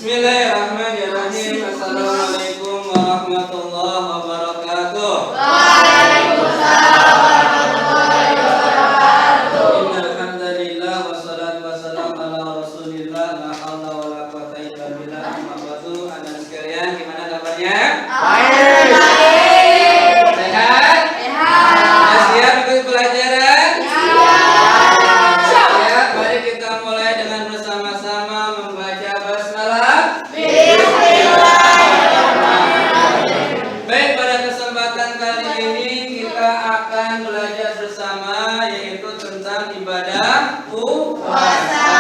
Bismillahirrahmanirrahim. Assalamualaikum warahmatullahi wabarakatuh. Waalaikumsalam warahmatullahi wabarakatuh. Innal hamdalillah wassalatu wassalamu ala Rasulillah la haula wala quwwata illa billah. Amma ba'du. Anak sekalian, gimana kabarnya? Baik. Sehat? Sudah siap ikut pelajaran? Siap. Mari kita mulai dengan bersama-sama membaca basmalah. Baik, pada kesempatan kali ini kita akan belajar bersama yaitu tentang ibadah puasa.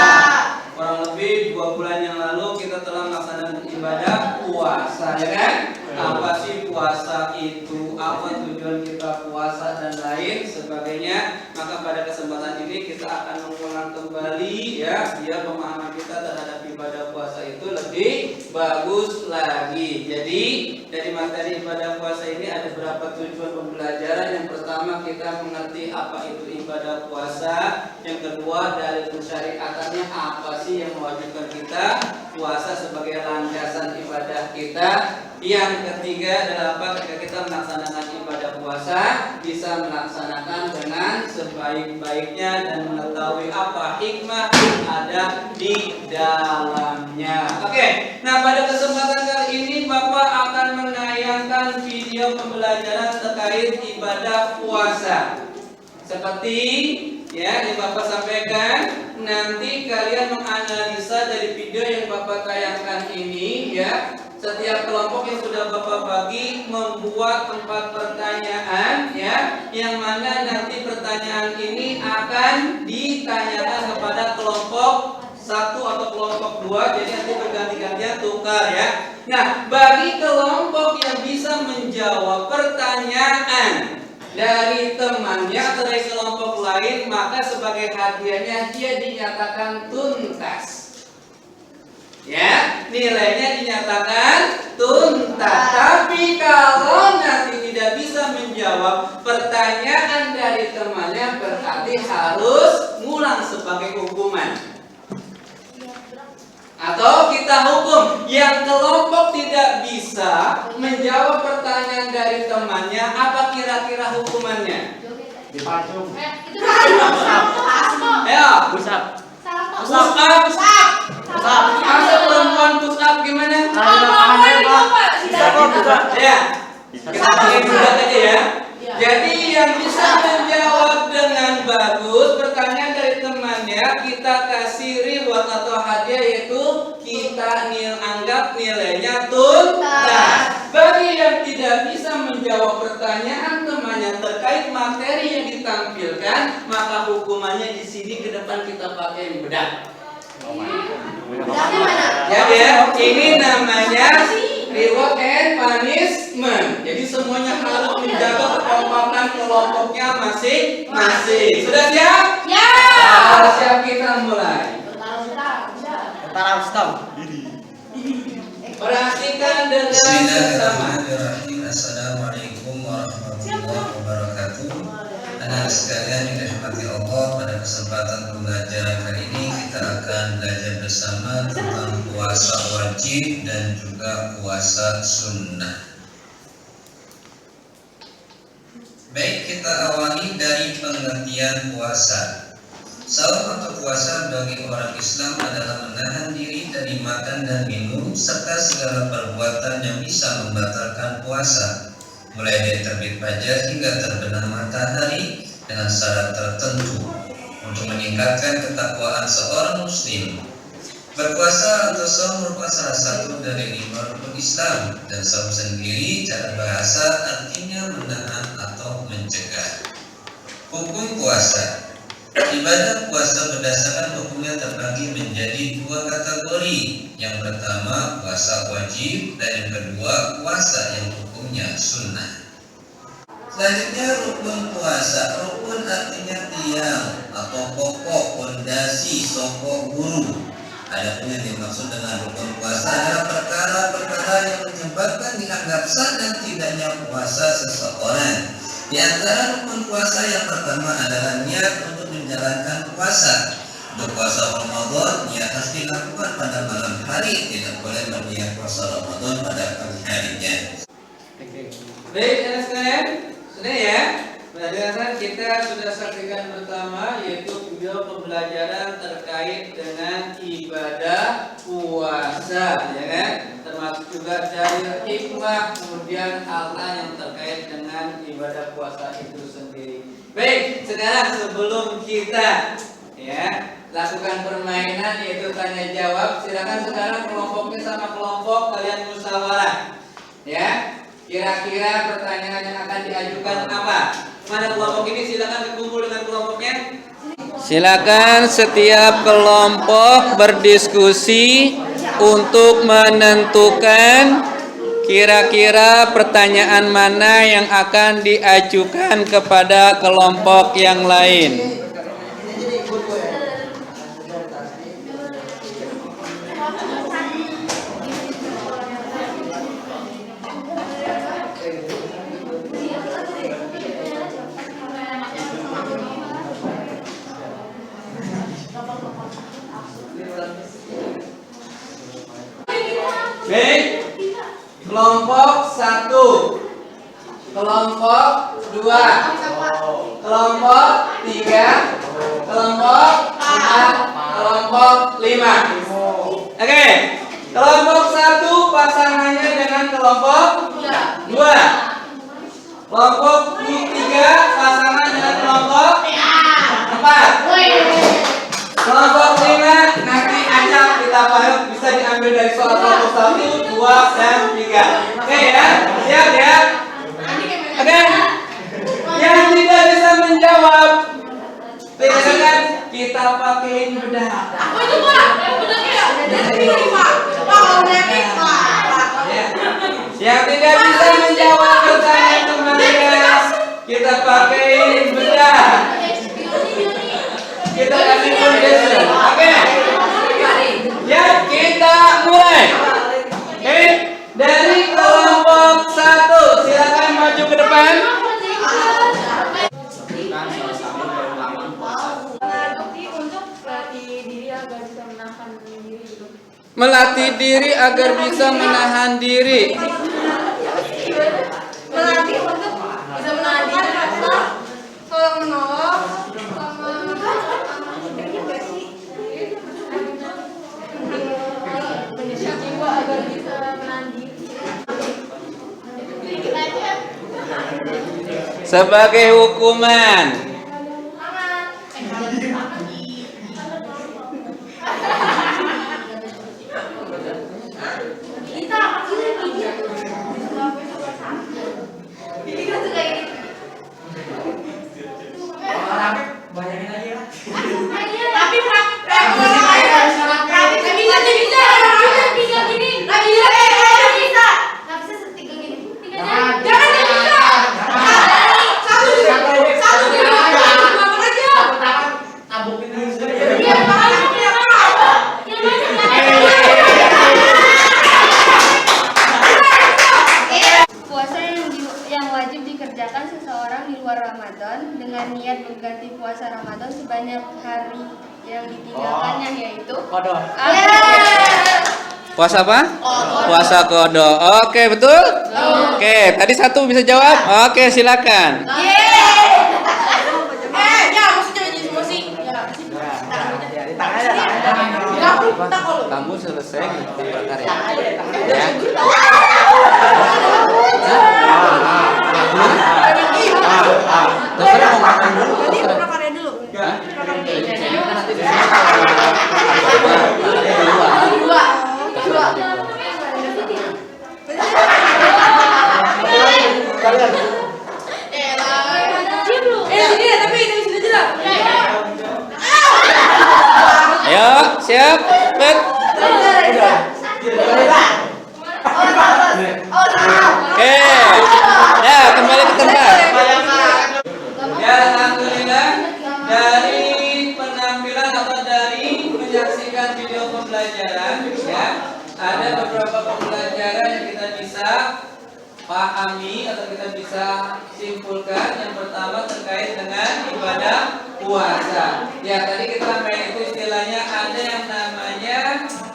Kurang lebih 2 bulan yang lalu kita telah melaksanakan ibadah puasa, ya kan? Apa sih puasa itu? Apa tujuan kita puasa dan lain sebagainya? Maka pada kesempatan ini kita akan mengulang kembali ya, biar pemahaman kita terhadap ibadah puasa itu lebih bagus lagi. Jadi dari materi ibadah puasa ini ada beberapa tujuan pembelajaran. Yang pertama kita mengerti apa itu ibadah puasa. Yang kedua dari syariatannya apa sih yang mewajibkan kita puasa sebagai landasan ibadah kita. Yang ketiga adalah apa ketika kita melaksanakan ibadah puasa bisa melaksanakan dengan sebaik-baiknya dan mengetahui apa hikmah yang ada di dalamnya. Oke, nah pada kesempatan kali ini Bapak akan menayangkan video pembelajaran terkait ibadah puasa. Seperti ya yang Bapak sampaikan, nanti kalian menganalisa dari video yang Bapak tayangkan ini ya. Setiap kelompok yang sudah Bapak bagi membuat 4 pertanyaan ya, yang mana nanti pertanyaan ini akan ditanyakan kepada kelompok 1 atau kelompok 2, jadi nanti berganti-gantian tukar ya. Nah, bagi kelompok yang bisa menjawab pertanyaan dari temannya atau dari kelompok lain, maka sebagai hadiahnya dia dinyatakan tuntas. Ya, nilainya dinyatakan tuntas. Tapi kalau nanti tidak bisa menjawab pertanyaan dari temannya, berarti harus ngulang sebagai hukuman. Atau kita hukum yang kelompok tidak bisa menjawab pertanyaan dari temannya, apa kira-kira hukumannya? Dipacung. Ayo, Push up. Masa perempuan push up gimana? Ya, kita pakai budak aja ya. Jadi yang bisa menjawab dengan bagus pertanyaan dari temannya, kita kasih reward atau hadiah, yaitu kita anggap nilainya tuntas. Bagi yang tidak bisa menjawab pertanyaan temannya terkait materi yang ditampilkan, maka hukumannya di sini ke depan kita pakai bedak. Ya, ini namanya reward and punishment. Jadi semuanya harus menjaga kekompakan kelompoknya masing-masing. Sudah siap? Ya. Siap, kita mulai. Tentara Rustam. Perhatikan dengan bersama. Bismillahirrahmanirrahim. Assalamualaikum warahmatullahi wabarakatuh. Anak sekalian yang dirahmati Allah, pada kesempatan pembelajaran kali ini kita akan belajar bersama tentang puasa wajib dan juga puasa sunnah. Baik, kita awali dari pengertian puasa. Saum atau puasa bagi orang Islam adalah menahan diri dari makan dan minum serta segala perbuatan yang bisa membatalkan puasa, mulai dari terbit fajar hingga terbenam matahari dengan syarat tertentu untuk meningkatkan ketakwaan seorang muslim. Berpuasa atau saum merupakan salah satu dari 5 rukun Islam, dan saum sendiri cara bahasa artinya menahan atau mencegah. Hukum puasa. Ibadah puasa berdasarkan hukumnya terbagi menjadi 2 kategori. Yang pertama puasa wajib, dan yang kedua puasa yang hukumnya sunnah. Selanjutnya rukun puasa. Rukun artinya tiang atau pokok, fondasi, sokok, guru. Adapun yang dimaksud dengan rukun puasa adalah perkara-perkara yang menyebabkan dianggap sah dan tidaknya puasa seseorang. Di antara rukun puasa yang pertama adalah niat untuk menjalankan puasa. Berpuasa Ramadan ya harus dilakukan pada malam hari, tidak boleh berniat puasa Ramadan pada pagi harinya. Baik, anak sekalian, sudah ya. Berdasarkan kita sudah saksikan pertama yaitu video pembelajaran terkait dengan ibadah puasa, ya kan? Termasuk juga dari hikmah, kemudian hal-hal yang terkait dengan ibadah puasa itu sendiri. Baik, sekarang sebelum kita lakukan permainan yaitu tanya jawab, silakan sekarang kelompoknya sama kelompok kalian musyawarah. Ya, kira-kira pertanyaan yang akan diajukan apa? Mana kelompok ini? Silakan berkumpul dengan kelompoknya. Silakan setiap kelompok berdiskusi untuk menentukan kira-kira pertanyaan mana yang akan diajukan kepada kelompok yang lain. Baik, kelompok 1, kelompok 2, kelompok 3, kelompok 4, kelompok 5. Oke, kelompok 1 pasangannya dengan kelompok 2. Kelompok 3 pasangan dengan kelompok 4. Kelompok 5 nanti ajak kita paham bisa diambil dari soal kelompok 1, 2, dan 3. Oke ya, siap ya. Oke, yang tidak bisa menjawab, silakan kita pakai bedah. Aku itu Pak, bedanya dari Pak. Pak, dari Pak. Yang tidak bisa menjawab pertanyaan temannya, kita pakai bedah. Kita kasih condition. Oke. Ya, kita mulai. Oke, dari kelompok 1 silakan maju ke depan. Melatih diri agar bisa menahan diri. Melatih untuk bisa menahan diri rasa tolong menolong jiwa agar bisa menahan diri. Sebagai hukuman. dengan niat mengganti puasa Ramadan sebanyak hari yang ditinggalkannya, yaitu puasa apa? Puasa kodo. Oke, betul? Oke, tadi satu bisa jawab? Oke, silakan. Kamu selesai bakar ya? Terserah mau makan dulu. Ayo, siap, bet. Oke, ya kembali ke tempat. Ya, alhamdulillah dari penampilan atau dari menyaksikan video pembelajaran, ya ada beberapa pembelajaran yang kita bisa pahami atau kita bisa simpulkan. Yang pertama terkait dengan ibadah puasa. Ya, tadi kita main itu istilah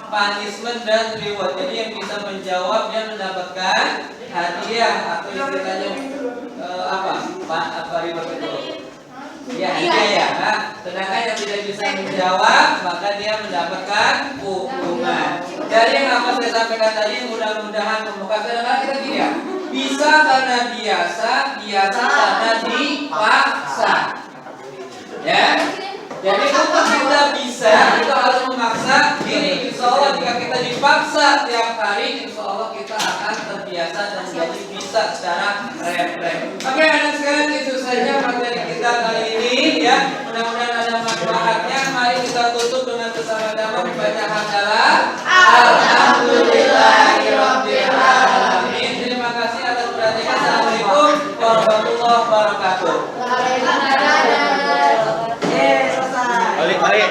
punishment dan reward. Jadi yang bisa menjawab dia mendapatkan hadiah atau istilahnya apa reward itu? Ya, hadiah ya. Nah, sedangkan yang tidak bisa menjawab maka dia mendapatkan hukuman. Dari yang apa saya sampaikan tadi mudah-mudahan membuka kadang-kadang kita gini ya. Bisa karena biasa karena dipaksa. Ya. Jadi untuk kita bisa, kita harus memaksa diri. Insya Allah jika kita dipaksa tiap hari, insya Allah kita akan terbiasa dan menjadi bisa secara refleks. Oke, anak sekalian, itu saja materi kita kali ini ya. Mudah-mudahan ada manfaatnya. Mari kita tutup dengan bersama-sama membaca hamdalah. Alhamdulillahirabbil alamin. Terima kasih atas perhatiannya. Assalamualaikum warahmatullahi wabarakatuh. Balik.